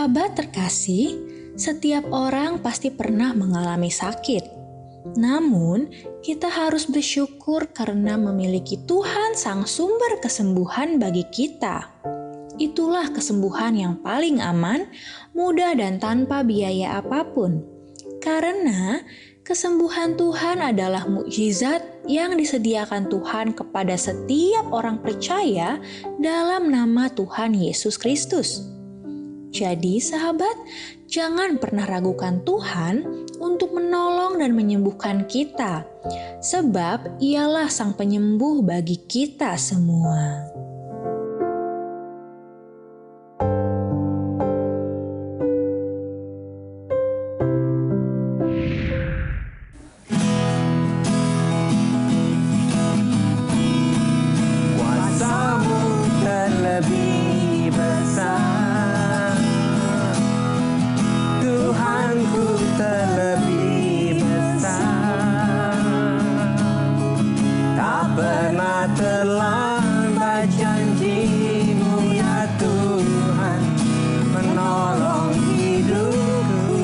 Sahabat terkasih, setiap orang pasti pernah mengalami sakit. Namun, kita harus bersyukur karena memiliki Tuhan sang sumber kesembuhan bagi kita. Itulah kesembuhan yang paling aman, mudah dan tanpa biaya apapun. Karena kesembuhan Tuhan adalah mukjizat yang disediakan Tuhan kepada setiap orang percaya dalam nama Tuhan Yesus Kristus. Jadi sahabat, jangan pernah ragukan Tuhan untuk menolong dan menyembuhkan kita, sebab Ialah sang penyembuh bagi kita semua. Kuasa-Mu terlebih besar, Tuhanku terlebih besar. Tak pernah terlambat janji-Mu ya Tuhan, menolong hidupku.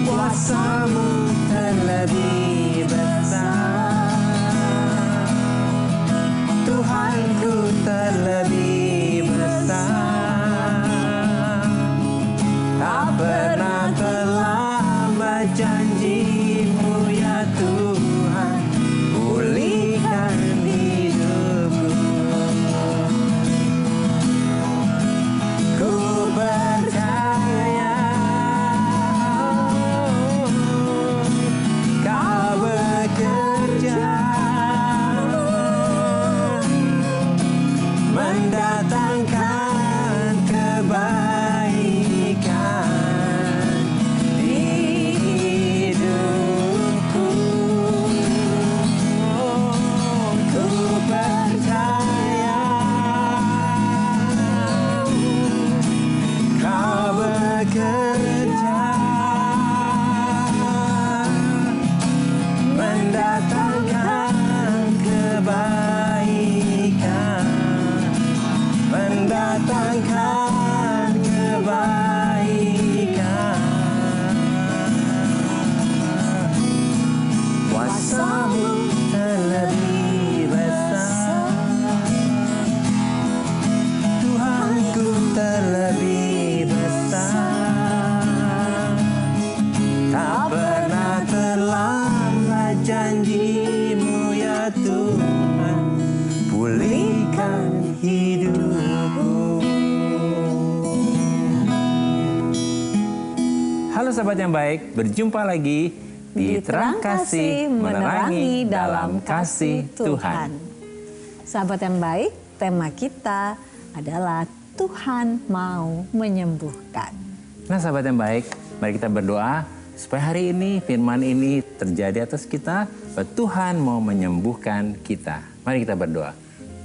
Kuasa-Mu terlebih besar, Tuhanku terlebih besar. Tak pernah terlambat janji-Mu ya Tuhan, pulihkan hidupku. Ku percaya Kau bekerja mendatangkan kebaikan di hidupku. Ku percaya Kau bekerja mendatangkan kebaikan, mendatangkan kebaikan. Kuasa-Mu terlebih besar, Tuhanku terlebih besar. Tak pernah terlambat janji-Mu ya Tuhan, pulihkan hidupku. Halo sahabat yang baik, berjumpa lagi di Terang Kasih Menerangi dalam Kasih Tuhan. Sahabat yang baik, tema kita adalah Tuhan mau menyembuhkan. Nah sahabat yang baik, mari kita berdoa supaya hari ini firman ini terjadi atas kita, bahwa Tuhan mau menyembuhkan kita. Mari kita berdoa.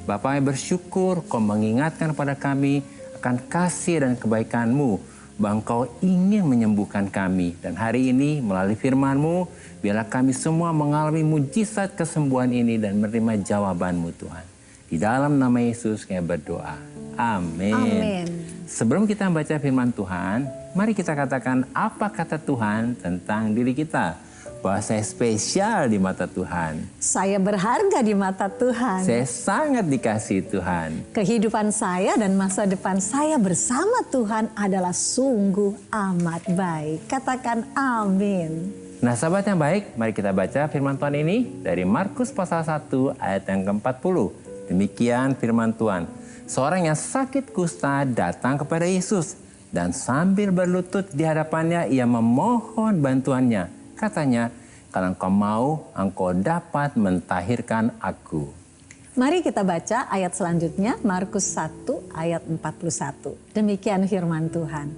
Bapa yang bersyukur Kau mengingatkan kepada kami akan kasih dan kebaikan-Mu, bahwa Engkau ingin menyembuhkan kami. Dan hari ini melalui firman-Mu, biarlah kami semua mengalami mujizat kesembuhan ini dan menerima jawaban-Mu Tuhan. Di dalam nama Yesus kami berdoa. Amin. Amin. Sebelum kita membaca firman Tuhan, mari kita katakan apa kata Tuhan tentang diri kita. Bahwa saya spesial di mata Tuhan. Saya berharga di mata Tuhan. Saya sangat dikasihi Tuhan. Kehidupan saya dan masa depan saya bersama Tuhan adalah sungguh amat baik. Katakan amin. Nah sahabat yang baik, mari kita baca firman Tuhan ini dari Markus pasal 1 ayat yang ke-40. Demikian firman Tuhan. Seorang yang sakit kusta datang kepada Yesus, dan sambil berlutut di hadapannya ia memohon bantuannya. Katanya, kalau engkau mau, engkau dapat mentahirkan aku. Mari kita baca ayat selanjutnya, Markus 1 ayat 41. Demikian firman Tuhan.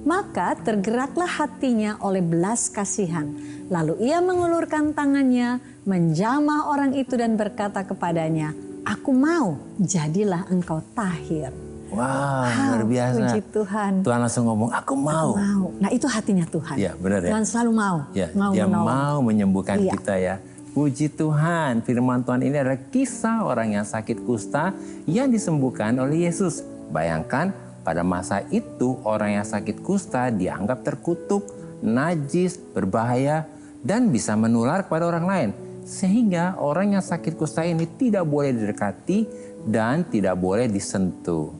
Maka tergeraklah hatinya oleh belas kasihan. Lalu ia mengulurkan tangannya, menjamah orang itu dan berkata kepadanya, aku mau, jadilah engkau tahir. Wow, luar biasa. Puji Tuhan. Tuhan langsung ngomong, aku mau. Nah itu hatinya Tuhan. Ya, benar ya. Tuhan selalu mau. Ya, mau dia menolong. mau menyembuhkan Iya. kita ya. Puji Tuhan, firman Tuhan ini adalah kisah orang yang sakit kusta yang disembuhkan oleh Yesus. Bayangkan pada masa itu orang yang sakit kusta dianggap terkutuk, najis, berbahaya, dan bisa menular kepada orang lain. Sehingga orang yang sakit kusta ini tidak boleh didekati dan tidak boleh disentuh.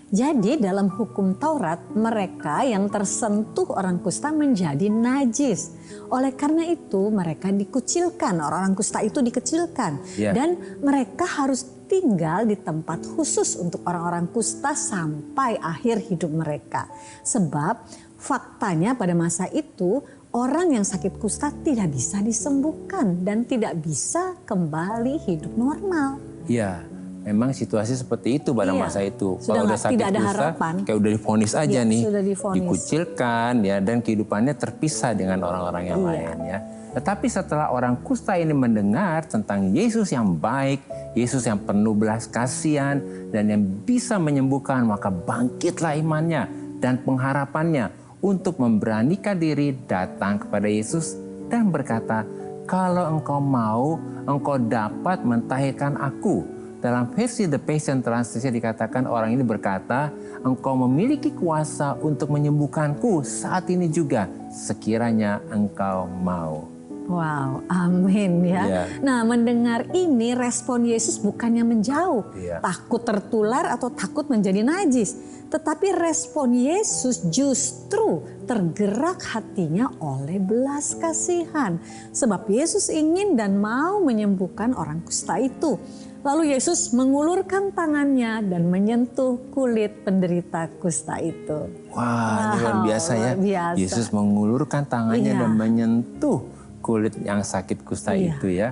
Jadi dalam hukum Taurat, mereka yang tersentuh orang kusta menjadi najis. Oleh karena itu mereka dikucilkan, orang kusta itu dikecilkan. Dan mereka harus tinggal di tempat khusus untuk orang-orang kusta sampai akhir hidup mereka. Sebab faktanya pada masa itu orang yang sakit kusta tidak bisa disembuhkan dan tidak bisa kembali hidup normal. Ya, memang situasi seperti itu pada masa itu. Kalau udah sakit tidak ada kusta, harapan. kayak udah divonis aja nih, sudah divonis. dikucilkan ya, dan kehidupannya terpisah dengan orang-orang yang lain ya. Tetapi setelah orang kusta ini mendengar tentang Yesus yang baik, Yesus yang penuh belas kasihan dan yang bisa menyembuhkan, maka bangkitlah imannya dan pengharapannya untuk memberanikan diri datang kepada Yesus dan berkata, "Kalau engkau mau, engkau dapat mentahirkan aku." Dalam versi The Passion Translation dikatakan orang ini berkata, "Engkau memiliki kuasa untuk menyembuhkanku saat ini juga, sekiranya engkau mau." Wow, amin ya. Nah, mendengar ini respon Yesus bukannya menjauh, takut tertular atau takut menjadi najis. Tetapi respon Yesus justru tergerak hatinya oleh belas kasihan. Sebab Yesus ingin dan mau menyembuhkan orang kusta itu. Lalu Yesus mengulurkan tangannya dan menyentuh kulit penderita kusta itu. Wah, ini luar biasa ya. Biasa. Yesus mengulurkan tangannya dan menyentuh kulit yang sakit kusta itu ya.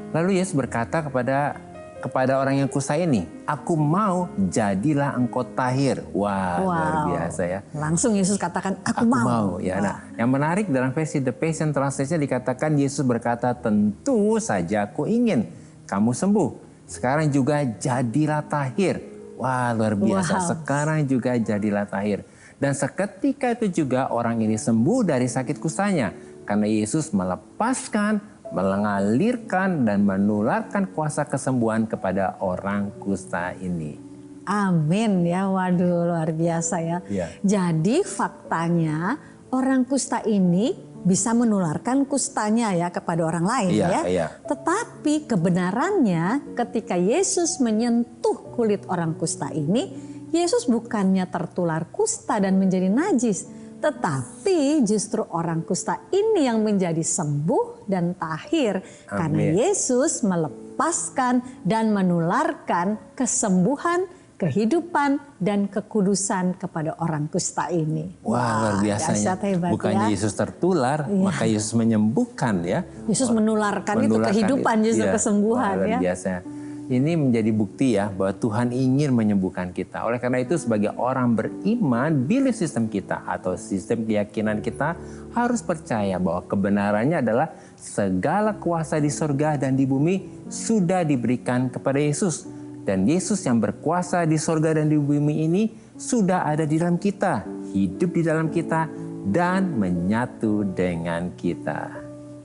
Lalu Yesus berkata kepada orang yang kusta ini, "Aku mau, jadilah engkau tahir." Wah, luar biasa ya. Langsung Yesus katakan, aku mau. Ya, nah, yang menarik dalam versi The Passion Translation dikatakan Yesus berkata, "Tentu saja aku ingin kamu sembuh. Sekarang juga jadilah tahir." Wah, luar biasa. Sekarang juga jadilah tahir. Dan seketika itu juga orang ini sembuh dari sakit kustanya. Karena Yesus melepaskan, mengalirkan, dan menularkan kuasa kesembuhan kepada orang kusta ini. Amin ya, waduh luar biasa ya. Jadi faktanya orang kusta ini bisa menularkan kustanya ya kepada orang lain Tetapi kebenarannya ketika Yesus menyentuh kulit orang kusta ini, Yesus bukannya tertular kusta dan menjadi najis. Tetapi justru orang kusta ini yang menjadi sembuh dan tahir. Karena Yesus melepaskan dan menularkan kesembuhan, kehidupan, dan kekudusan kepada orang kusta ini. Wah, luar biasanya. Bukannya Yesus tertular, maka Yesus menyembuhkan ya. Yesus menularkan itu kehidupan, justru kesembuhan. Luar biasa. Ini menjadi bukti ya bahwa Tuhan ingin menyembuhkan kita. Oleh karena itu sebagai orang beriman, belief system kita atau sistem keyakinan kita harus percaya bahwa kebenarannya adalah segala kuasa di surga dan di bumi sudah diberikan kepada Yesus. Dan Yesus yang berkuasa di surga dan di bumi ini sudah ada di dalam kita, hidup di dalam kita, dan menyatu dengan kita.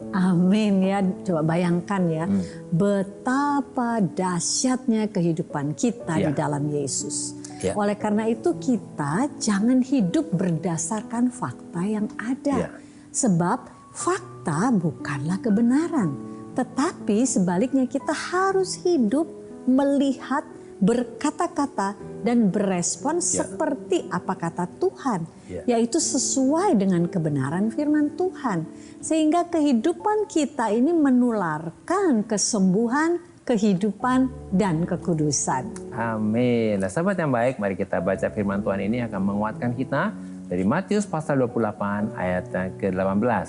Amin ya, coba bayangkan ya betapa dahsyatnya kehidupan kita di dalam Yesus. Oleh karena itu kita jangan hidup berdasarkan fakta yang ada. Sebab fakta bukanlah kebenaran. Tetapi sebaliknya kita harus hidup, melihat, berkata-kata, dan berespon seperti apa kata Tuhan. Yaitu sesuai dengan kebenaran firman Tuhan. Sehingga kehidupan kita ini menularkan kesembuhan, kehidupan, dan kekudusan. Amin. Nah, sahabat yang baik, mari kita baca firman Tuhan ini akan menguatkan kita dari Matius pasal 28 ayat ke-18.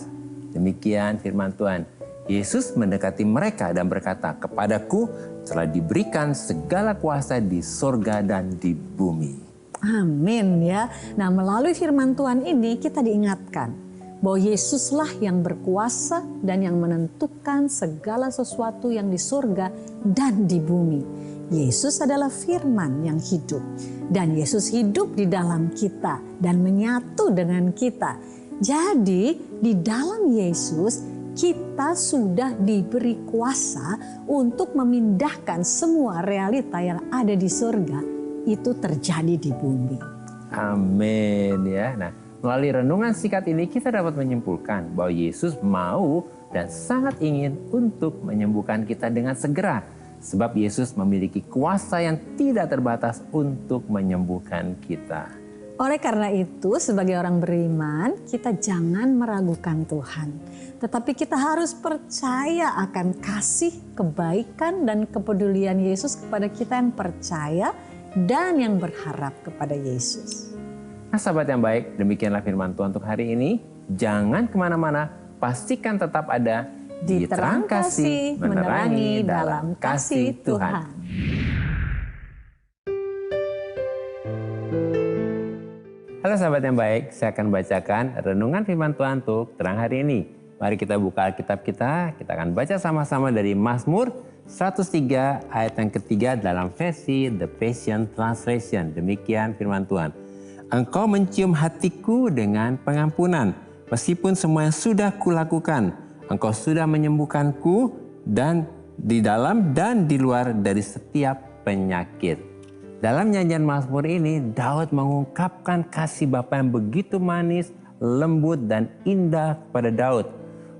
Demikian firman Tuhan. Yesus mendekati mereka dan berkata, "Kepadaku telah diberikan segala kuasa di sorga dan di bumi." Amin ya. Nah, melalui firman Tuhan ini kita diingatkan bahwa Yesuslah yang berkuasa dan yang menentukan segala sesuatu yang di surga dan di bumi. Yesus adalah firman yang hidup. Dan Yesus hidup di dalam kita dan menyatu dengan kita. Jadi di dalam Yesus kita sudah diberi kuasa untuk memindahkan semua realita yang ada di surga itu terjadi di bumi. Amin ya. Nah, melalui renungan singkat ini kita dapat menyimpulkan bahwa Yesus mau dan sangat ingin untuk menyembuhkan kita dengan segera. Sebab Yesus memiliki kuasa yang tidak terbatas untuk menyembuhkan kita. Oleh karena itu, sebagai orang beriman, kita jangan meragukan Tuhan. Tetapi kita harus percaya akan kasih, kebaikan, dan kepedulian Yesus kepada kita yang percaya dan yang berharap kepada Yesus. Nah sahabat yang baik, demikianlah firman Tuhan untuk hari ini. Jangan kemana-mana, pastikan tetap ada di terang kasih, menerangi dalam kasih Tuhan. Halo sahabat yang baik, saya akan bacakan renungan firman Tuhan untuk terang hari ini. Mari kita buka Alkitab kita akan baca sama-sama dari Mazmur 103 ayat yang ketiga dalam versi The Passion Translation. Demikian firman Tuhan. Engkau mencium hatiku dengan pengampunan, meskipun semua yang sudah kulakukan. Engkau sudah menyembuhkanku dan di dalam dan di luar dari setiap penyakit. Dalam nyanyian Mazmur ini, Daud mengungkapkan kasih Bapa yang begitu manis, lembut, dan indah kepada Daud.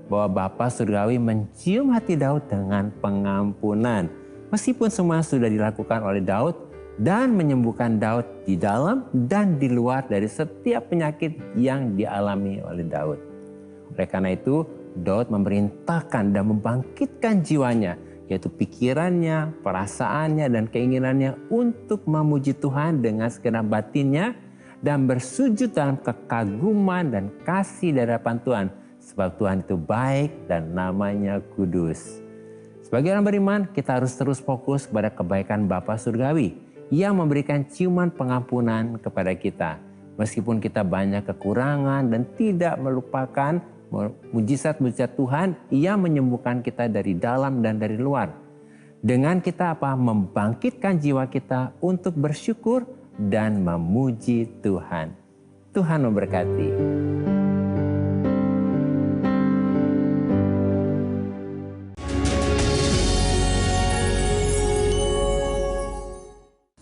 Bahwa Bapa Surgawi mencium hati Daud dengan pengampunan. Meskipun semua sudah dilakukan oleh Daud dan menyembuhkan Daud di dalam dan di luar dari setiap penyakit yang dialami oleh Daud. Oleh karena itu, Daud memerintahkan dan membangkitkan jiwanya, yaitu pikirannya, perasaannya, dan keinginannya untuk memuji Tuhan dengan segenap batinnya dan bersujud dalam kekaguman dan kasih di hadapan Tuhan, sebab Tuhan itu baik dan namanya kudus. Sebagai orang beriman, kita harus terus fokus pada kebaikan Bapa Surgawi yang memberikan ciuman pengampunan kepada kita. Meskipun kita banyak kekurangan dan tidak melupakan mujizat-mujizat Tuhan, Ia menyembuhkan kita dari dalam dan dari luar. Dengan kita membangkitkan jiwa kita untuk bersyukur dan memuji Tuhan. Tuhan memberkati.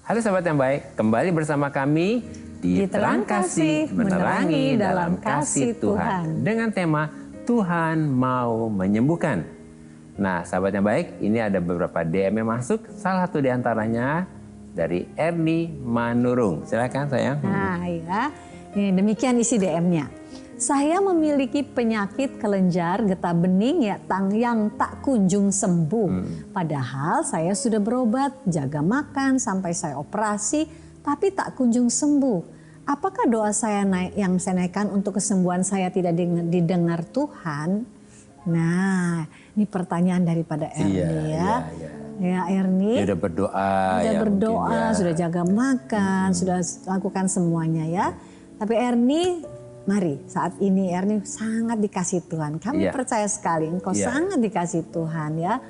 Halo sahabat yang baik, kembali bersama kami di Terang Kasih, menerangi dalam kasih Tuhan. Dengan tema Tuhan mau menyembuhkan. Nah sahabat yang baik, ini ada beberapa DM yang masuk. Salah satu diantaranya dari Erni Manurung. Silakan sayang. Nah ya, ini demikian isi DM-nya. Saya memiliki penyakit kelenjar getah bening yang tak kunjung sembuh. Padahal saya sudah berobat, jaga makan sampai saya operasi, tapi tak kunjung sembuh. Apakah doa saya yang saya naikkan untuk kesembuhan saya tidak didengar Tuhan? Nah, ini pertanyaan daripada Erni ya. Ya Erni. Dia udah berdoa. Sudah jaga makan, sudah lakukan semuanya ya. Tapi Erni, mari saat ini Erni sangat dikasih Tuhan. Kami percaya sekali engkau sangat dikasih Tuhan ya.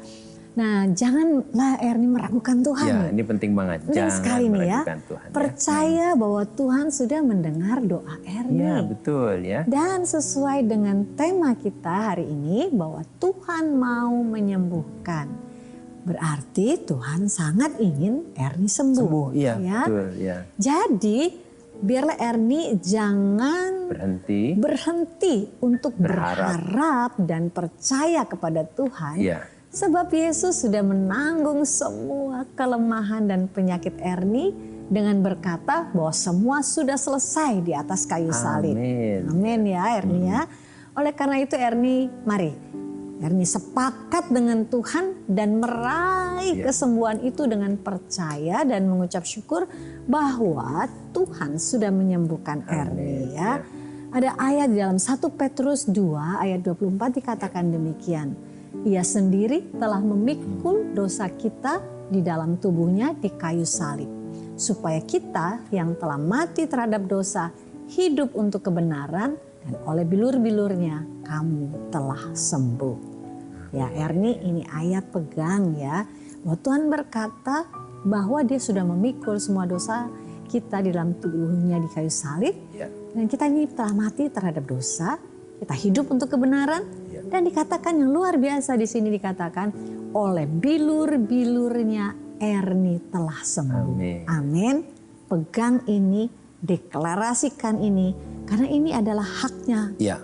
Nah, janganlah Erni meragukan Tuhan. Ya, ini penting banget. Jangan sekali nih ya. Tuhan, percaya bahwa Tuhan sudah mendengar doa Erni. Ya, betul ya. Dan sesuai dengan tema kita hari ini bahwa Tuhan mau menyembuhkan. Berarti Tuhan sangat ingin Erni sembuh. Iya, ya. Betul ya. Jadi biarlah Erni jangan berhenti untuk berharap dan percaya kepada Tuhan. Iya. Sebab Yesus sudah menanggung semua kelemahan dan penyakit Erni dengan berkata bahwa semua sudah selesai di atas kayu salib. Amin ya Erni ya. Oleh karena itu Erni, mari Erni sepakat dengan Tuhan dan meraih kesembuhan itu dengan percaya dan mengucap syukur bahwa Tuhan sudah menyembuhkan Erni ya. Ada ayat di dalam 1 Petrus 2 ayat 24 dikatakan demikian. Ia sendiri telah memikul dosa kita di dalam tubuhnya di kayu salib. Supaya kita yang telah mati terhadap dosa hidup untuk kebenaran dan oleh bilur-bilurnya kamu telah sembuh. Ya Erni, ini ayat pegang ya. Bahwa Tuhan berkata bahwa dia sudah memikul semua dosa kita di dalam tubuhnya di kayu salib. Dan kita ini telah mati terhadap dosa, kita hidup untuk kebenaran. Dan dikatakan yang luar biasa di sini dikatakan oleh bilur-bilurnya Erni telah sembuh. Amin. pegang ini, deklarasikan ini, karena ini adalah haknya Ya.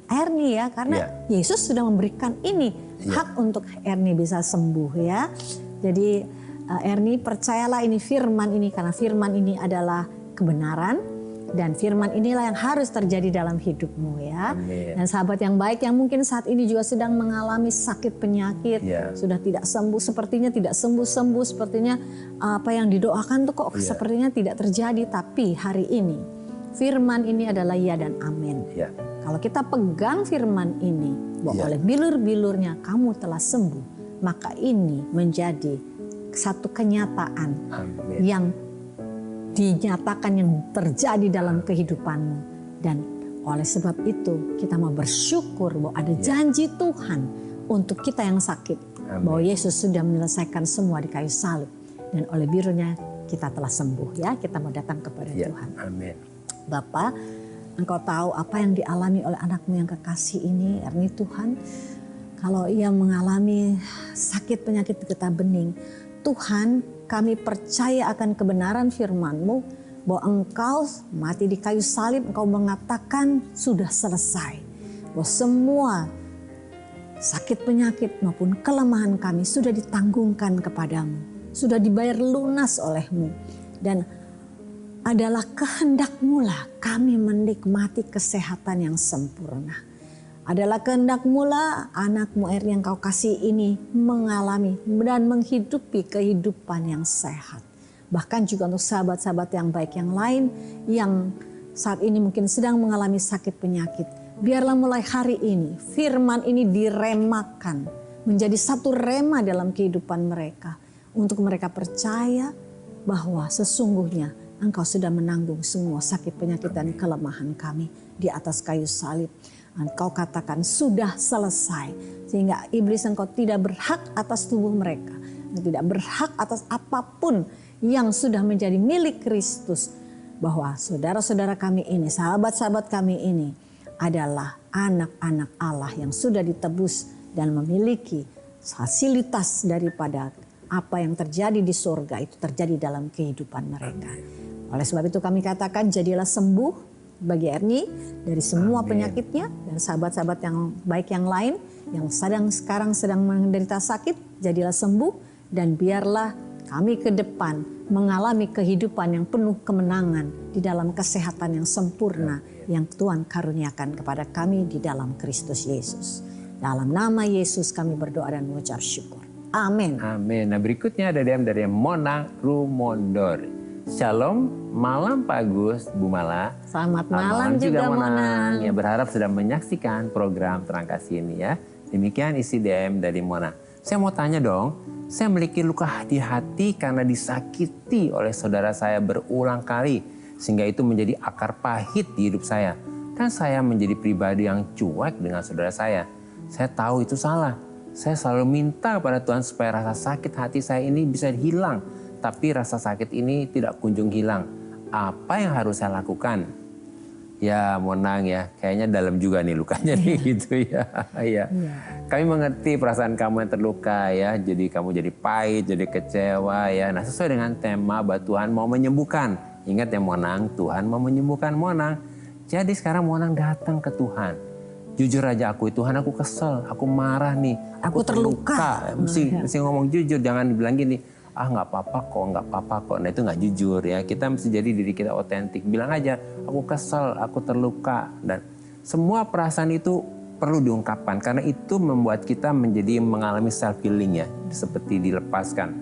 Ernie ya, karena Yesus sudah memberikan ini hak untuk Ernie bisa sembuh ya. Jadi Ernie percayalah ini firman ini, karena firman ini adalah kebenaran dan firman inilah yang harus terjadi dalam hidupmu ya. Amin. Dan sahabat yang baik yang mungkin saat ini juga sedang mengalami sakit penyakit, sudah tidak sembuh, sepertinya tidak sembuh-sembuh, sepertinya apa yang didoakan tuh kok sepertinya tidak terjadi, tapi hari ini firman ini adalah ya dan amin. Kalau kita pegang firman ini, bahwa oleh bilur-bilurnya kamu telah sembuh, maka ini menjadi satu kenyataan yang dinyatakan yang terjadi dalam kehidupanmu. Dan oleh sebab itu kita mau bersyukur bahwa ada janji Tuhan untuk kita yang sakit. Bahwa Yesus sudah menyelesaikan semua di kayu salib. Dan oleh birunya kita telah sembuh ya. Kita mau datang kepada Tuhan. Amin. Bapa, Engkau tahu apa yang dialami oleh anakmu yang kekasih ini, Ernie Tuhan. Kalau ia mengalami sakit penyakit getah bening, Tuhan, kami percaya akan kebenaran firman-Mu bahwa Engkau mati di kayu salib, Engkau mengatakan sudah selesai. Bahwa semua sakit penyakit maupun kelemahan kami sudah ditanggungkan kepadamu, sudah dibayar lunas oleh-Mu. Dan adalah kehendak-Mu lah kami menikmati kesehatan yang sempurna. Adalah kehendak-Mu lah anak-Mu Ernie yang Kau kasih ini mengalami dan menghidupi kehidupan yang sehat. Bahkan juga untuk sahabat-sahabat yang baik yang lain yang saat ini mungkin sedang mengalami sakit penyakit. Biarlah mulai hari ini firman ini diremakan menjadi satu rema dalam kehidupan mereka. Untuk mereka percaya bahwa sesungguhnya Engkau sudah menanggung semua sakit penyakit dan kelemahan kami di atas kayu salib. Engkau katakan sudah selesai. Sehingga iblis engkau tidak berhak atas tubuh mereka. Tidak berhak atas apapun yang sudah menjadi milik Kristus. Bahwa saudara-saudara kami ini, sahabat-sahabat kami ini adalah anak-anak Allah yang sudah ditebus dan memiliki fasilitas daripada apa yang terjadi di surga itu terjadi dalam kehidupan mereka. Oleh sebab itu kami katakan jadilah sembuh bagi Ernie dari semua penyakitnya, dan sahabat-sahabat yang baik yang lain yang sekarang sedang menderita sakit, jadilah sembuh, dan biarlah kami ke depan mengalami kehidupan yang penuh kemenangan di dalam kesehatan yang sempurna yang Tuhan karuniakan kepada kami di dalam Kristus Yesus. Dalam nama Yesus kami berdoa dan mengucap syukur. Amin. Amin. Nah, berikutnya ada DM dari Monang Rumondor. Shalom, malam Pak Agus, Bu Mala. Selamat malam juga Monang. Ya, berharap sudah menyaksikan program Terang Kasih ini ya. Demikian isi DM dari Monang. Saya mau tanya dong, saya memiliki luka di hati karena disakiti oleh saudara saya berulang kali. Sehingga itu menjadi akar pahit di hidup saya. Dan saya menjadi pribadi yang cuek dengan saudara saya. Saya tahu itu salah. Saya selalu minta kepada Tuhan supaya rasa sakit hati saya ini bisa hilang. Tapi rasa sakit ini tidak kunjung hilang. Apa yang harus saya lakukan? Ya Monang ya, kayaknya dalam juga nih lukanya nih gitu ya. Ya. Kami mengerti perasaan kamu yang terluka ya. Jadi kamu jadi pahit, jadi kecewa ya. Nah sesuai dengan tema bahwa Tuhan mau menyembuhkan. Ingat ya Monang, Tuhan mau menyembuhkan Monang. Jadi sekarang Monang datang ke Tuhan. Jujur aja Tuhan aku kesel, aku marah nih. Aku terluka. Mesti ngomong jujur, jangan dibilang gini. Ah nggak apa-apa kok. Nah itu nggak jujur ya. Kita mesti jadi diri kita otentik. Bilang aja, aku kesel, aku terluka. Dan semua perasaan itu perlu diungkapkan. Karena itu membuat kita menjadi mengalami self healing ya. Seperti dilepaskan.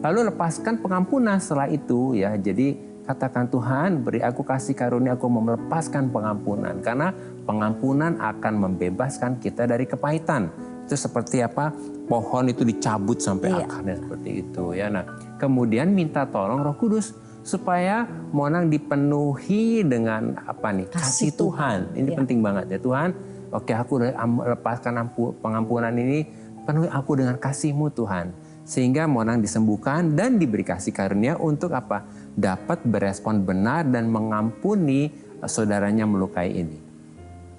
Lalu lepaskan pengampunan setelah itu ya. Jadi katakan Tuhan beri aku kasih karunia, aku mau melepaskan pengampunan. Karena pengampunan akan membebaskan kita dari kepahitan. Itu seperti apa? Pohon itu dicabut sampai akarnya seperti itu ya. Nah, kemudian minta tolong Roh Kudus supaya Monang dipenuhi dengan apa nih? Kasih Tuhan. Ini penting banget ya Tuhan. Oke, aku lepaskan pengampunan ini, penuhi aku dengan kasih-Mu Tuhan. Sehingga Monang disembuhkan dan diberi kasih karunia untuk apa? Dapat berespon benar dan mengampuni saudaranya melukai ini.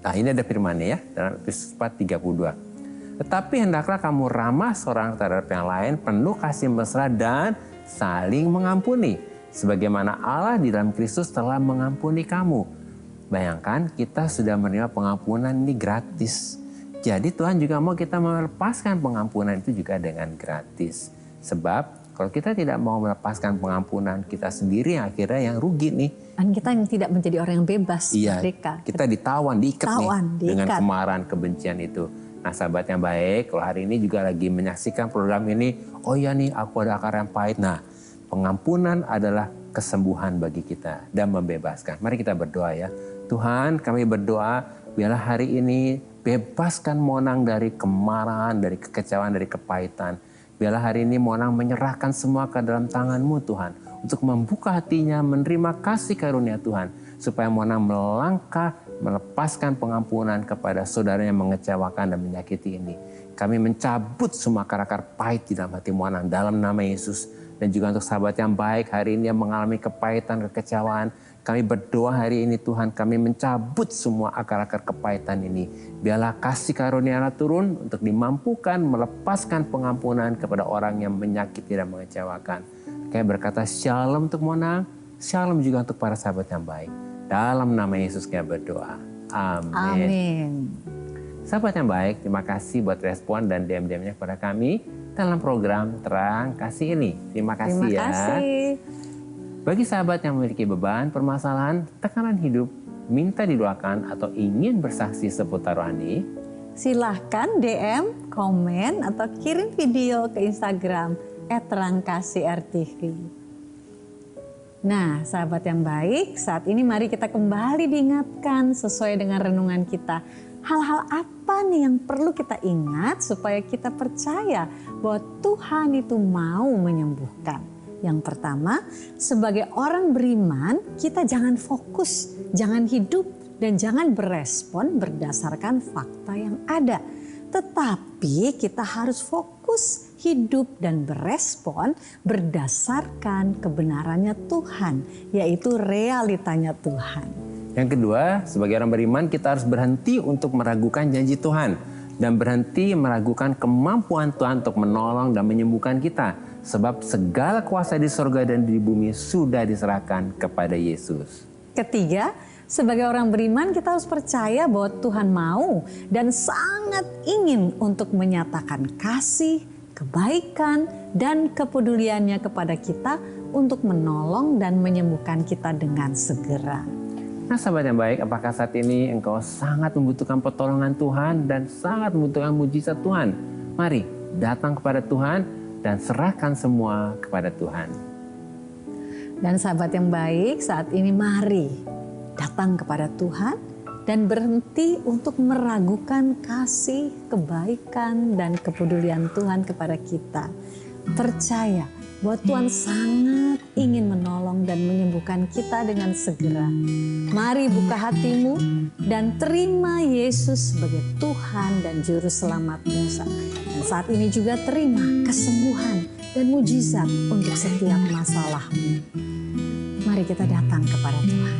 Nah, ini ada firman-Nya ya dalam Efesus 4:32. Tetapi hendaklah kamu ramah seorang terhadap yang lain, penuh kasih mesra dan saling mengampuni. sebagaimana Allah di dalam Kristus telah mengampuni kamu. Bayangkan kita sudah menerima pengampunan ini gratis. Jadi Tuhan juga mau kita melepaskan pengampunan itu juga dengan gratis. Sebab kalau kita tidak mau melepaskan pengampunan, kita sendiri yang akhirnya yang rugi nih. Dan kita yang tidak menjadi orang yang bebas, Iya, merdeka. kita ditawan, diikat nih dengan diikat. kemarahan, kebencian itu. Nah sahabat yang baik, kalau hari ini juga lagi menyaksikan program ini, oh ya nih aku ada akar yang pahit. Nah pengampunan adalah kesembuhan bagi kita dan membebaskan. Mari kita berdoa ya. Tuhan, kami berdoa biarlah hari ini bebaskan Monang dari kemarahan, dari kekecewaan, dari kepahitan. Biarlah hari ini Monang menyerahkan semua ke dalam tangan-Mu Tuhan. Untuk membuka hatinya, menerima kasih karunia Tuhan. Supaya Monang melangkah, melepaskan pengampunan kepada saudara yang mengecewakan dan menyakiti ini. Kami mencabut semua akar-akar pahit di dalam hati Monang dalam nama Yesus. Dan juga untuk sahabat yang baik hari ini yang mengalami kepahitan, kekecewaan. Kami berdoa hari ini Tuhan, kami mencabut semua akar-akar kepahitan ini. Biarlah kasih karunia Allah turun untuk dimampukan melepaskan pengampunan kepada orang yang menyakiti dan mengecewakan. Kami berkata shalom untuk Monang, shalom juga untuk para sahabat yang baik. Dalam nama Yesus kami berdoa. Amin. Amin. Sahabat yang baik, terima kasih buat respon dan DM-DM-nya kepada kami dalam program Terang Kasih ini. Terima kasih ya. Bagi sahabat yang memiliki beban, permasalahan, tekanan hidup, minta didoakan atau ingin bersaksi seputar rohani, silahkan DM, komen, atau kirim video ke Instagram @terangkasihrtv. Nah, sahabat yang baik, saat ini mari kita kembali diingatkan sesuai dengan renungan kita. Hal-hal apa nih yang perlu kita ingat supaya kita percaya bahwa Tuhan itu mau menyembuhkan? Yang pertama, sebagai orang beriman, kita jangan fokus, jangan hidup, dan jangan berespon berdasarkan fakta yang ada. Tetapi kita harus fokus hidup dan berespon berdasarkan kebenarannya Tuhan, yaitu realitanya Tuhan. Yang kedua, sebagai orang beriman kita harus berhenti untuk meragukan janji Tuhan. Dan berhenti meragukan kemampuan Tuhan untuk menolong dan menyembuhkan kita. Sebab segala kuasa di sorga dan di bumi sudah diserahkan kepada Yesus. Ketiga, sebagai orang beriman kita harus percaya bahwa Tuhan mau dan sangat ingin untuk menyatakan kasih, kebaikan, dan kepeduliannya kepada kita untuk menolong dan menyembuhkan kita dengan segera. Nah sahabat yang baik, apakah saat ini engkau sangat membutuhkan pertolongan Tuhan dan sangat membutuhkan mujizat Tuhan? Mari datang kepada Tuhan dan serahkan semua kepada Tuhan. Dan sahabat yang baik, saat ini mari datang kepada Tuhan dan berhenti untuk meragukan kasih, kebaikan, dan kepedulian Tuhan kepada kita. Percaya bahwa Tuhan sangat ingin menolong dan menyembuhkan kita dengan segera. Mari buka hatimu dan terima Yesus sebagai Tuhan dan Juru Selamatmu. Dan saat ini juga terima kesembuhan dan mujizat untuk setiap masalahmu. Mari kita datang kepada Tuhan.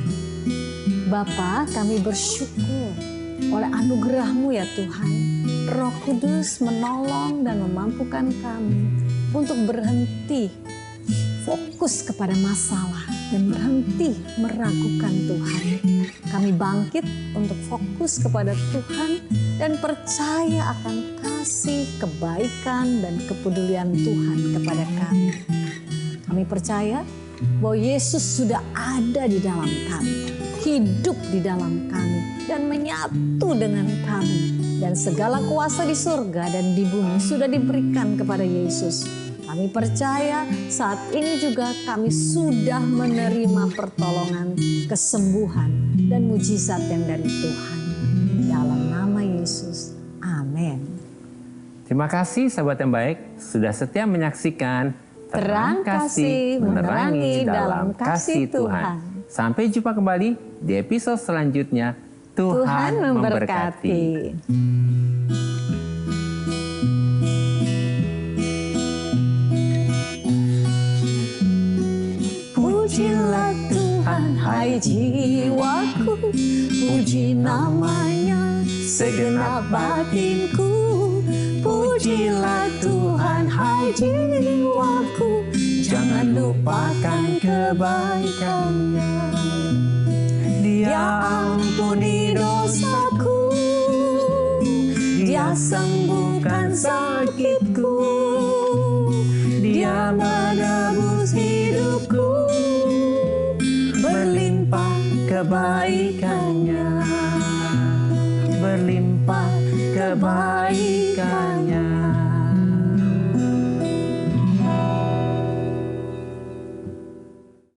Bapa, kami bersyukur oleh anugerah-Mu ya Tuhan. Roh Kudus menolong dan memampukan kami untuk berhenti fokus kepada masalah dan berhenti meragukan Tuhan. Kami bangkit untuk fokus kepada Tuhan dan percaya akan kasih, kebaikan, dan kepedulian Tuhan kepada kami. Kami percaya bahwa Yesus sudah ada di dalam kami, hidup di dalam kami, dan menyatu dengan kami. Dan segala kuasa di surga dan di bumi sudah diberikan kepada Yesus. Kami percaya saat ini juga kami sudah menerima pertolongan, kesembuhan, dan mujizat yang dari Tuhan. Dalam nama Yesus, amin. Terima kasih sahabat yang baik sudah setia menyaksikan Terang Kasih menerangi dalam kasih Tuhan. Sampai jumpa kembali di episode selanjutnya. Tuhan memberkati. Pujilah Tuhan, hai jiwaku, puji namanya segenap batinku. Pujilah Tuhan, hai jiwaku, Jangan lupakan kebaikannya. Dia ampuni dosaku, Dia sembuhkan sakitku, Dia menebus hidupku, berlimpah kebaikannya, berlimpah kebaikannya.